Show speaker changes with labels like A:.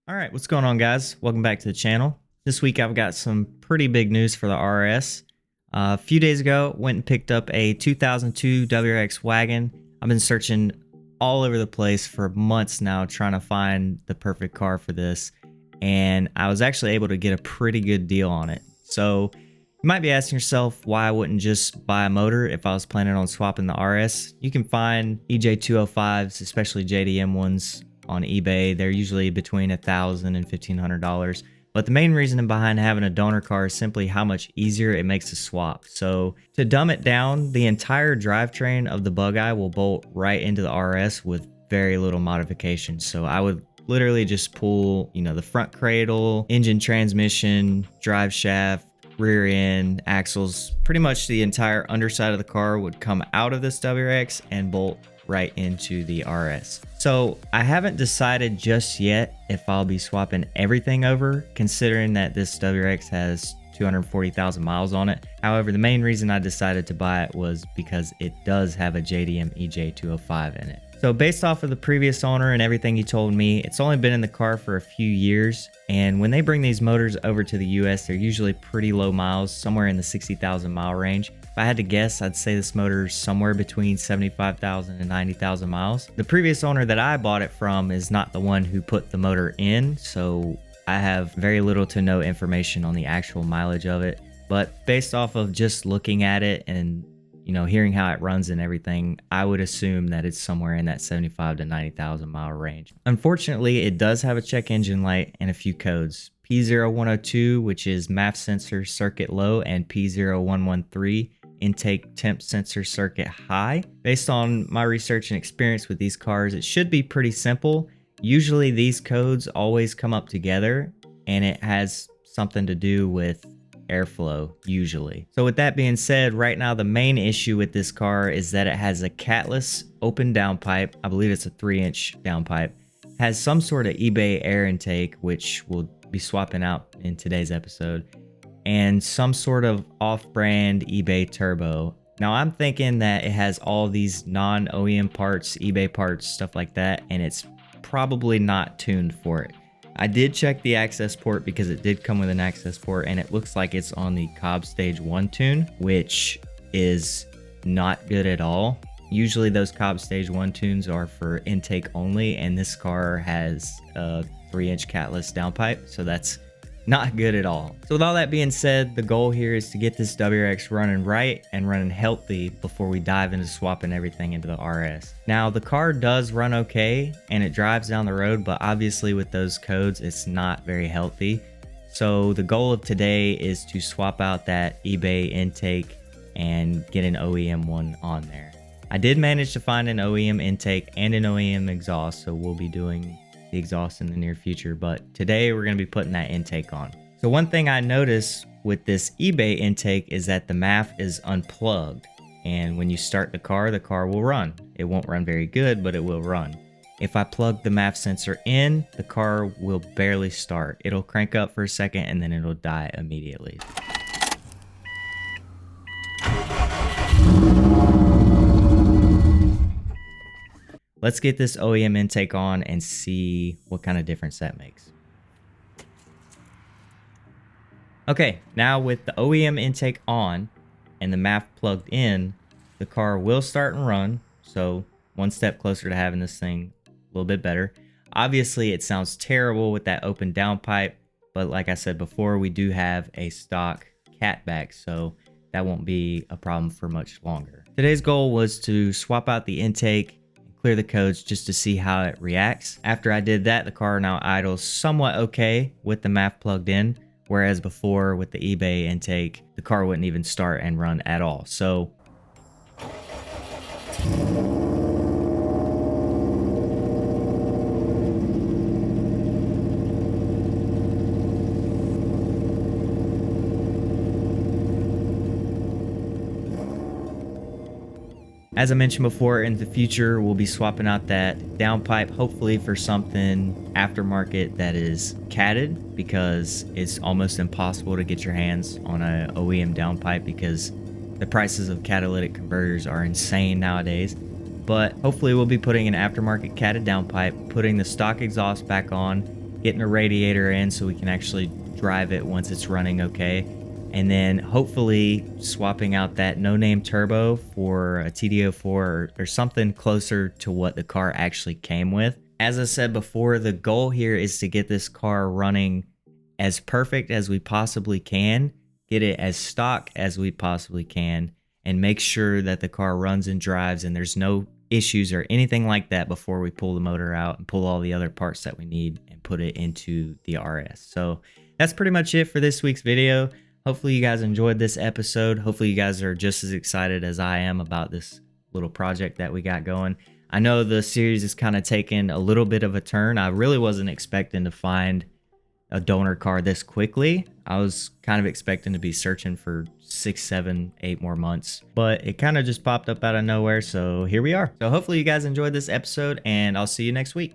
A: All right, what's going on, guys? Welcome back to the channel. This week I've got some pretty big news for the RS. A few days ago, went and picked up a 2002 WRX wagon. I've been searching all over the place for months now trying to find the perfect car for this, and I was actually able to get a pretty good deal on it. So you might be asking yourself why I wouldn't just buy a motor if I was planning on swapping the RS. You can find EJ205s, especially JDM ones, on eBay. They're usually between $1,000 and $1,500. But the main reason behind having a donor car is simply how much easier it makes to swap. So to dumb it down, the entire drivetrain of the Bug-Eye will bolt right into the RS with very little modification. So I would literally just pull, the front cradle, engine, transmission, drive shaft, rear end, axles, pretty much the entire underside of the car would come out of this WRX and bolt right into the RS. So I haven't decided just yet if I'll be swapping everything over, considering that this WRX has 240,000 miles on it. However, the main reason I decided to buy it was because it does have a JDM EJ205 in it. So based off of the previous owner and everything he told me, it's only been in the car for a few years. And when they bring these motors over to the US, they're usually pretty low miles, somewhere in the 60,000 mile range. If I had to guess, I'd say this motor's somewhere between 75,000 and 90,000 miles. The previous owner that I bought it from is not the one who put the motor in, so I have very little to no information on the actual mileage of it. But based off of just looking at it and hearing how it runs and everything, I would assume that it's somewhere in that 75 to 90,000 mile range. Unfortunately, it does have a check engine light and a few codes. P0102, which is MAF sensor circuit low, and P0113, intake temp sensor circuit high. Based on my research and experience with these cars, it should be pretty simple. Usually these codes always come up together, and it has something to do with airflow usually. So with that being said, right now the main issue with this car is that it has a catless open downpipe. I believe it's a 3-inch downpipe. Has some sort of eBay air intake, which we'll be swapping out in today's episode, and some sort of off-brand eBay turbo. Now I'm thinking that it has all these non-OEM parts, eBay parts, stuff like that, and it's probably not tuned for it. I did check the access port because it did come with an access port, and it looks like it's on the Cobb Stage 1 tune, which is not good at all. Usually those Cobb Stage 1 tunes are for intake only, and this car has a 3-inch catless downpipe, so that's not good at all. So with all that being said, the goal here is to get this WRX running right and running healthy before we dive into swapping everything into the RS. Now the car does run okay and it drives down the road, but obviously with those codes it's not very healthy. So the goal of today is to swap out that eBay intake and get an OEM one on there. I did manage to find an OEM intake and an OEM exhaust, so we'll be doing the exhaust in the near future, but today we're going to be putting that intake on. So one thing I noticed with this eBay intake is that the MAF is unplugged, and when you start the car will run. It won't run very good, but it will run. If I plug the MAF sensor in, the car will barely start. It'll crank up for a second and then it'll die immediately. Let's get this OEM intake on and see what kind of difference that makes. Okay, now with the OEM intake on and the MAF plugged in, the car will start and run. So one step closer to having this thing a little bit better. Obviously it sounds terrible with that open downpipe, but like I said before, we do have a stock catback, so that won't be a problem for much longer. Today's goal was to swap out the intake, clear the codes just to see how it reacts. After I did that, the car now idles somewhat okay with the MAF plugged in, whereas before with the eBay intake, the car wouldn't even start and run at all. So as I mentioned before, in the future, we'll be swapping out that downpipe, hopefully for something aftermarket that is catted, because it's almost impossible to get your hands on a OEM downpipe because the prices of catalytic converters are insane nowadays. But hopefully we'll be putting an aftermarket catted downpipe, putting the stock exhaust back on, getting a radiator in so we can actually drive it once it's running okay. And then hopefully swapping out that no-name turbo for a TD04 or something closer to what the car actually came with. As I said before, the goal here is to get this car running as perfect as we possibly can, get it as stock as we possibly can, and make sure that the car runs and drives and there's no issues or anything like that before we pull the motor out and pull all the other parts that we need and put it into the RS. So that's pretty much it for this week's video. Hopefully you guys enjoyed this episode. Hopefully you guys are just as excited as I am about this little project that we got going. I know the series is kind of taking a little bit of a turn. I really wasn't expecting to find a donor car this quickly. I was kind of expecting to be searching for 6, 7, 8 more months, but it kind of just popped up out of nowhere. So here we are. So hopefully you guys enjoyed this episode, and I'll see you next week.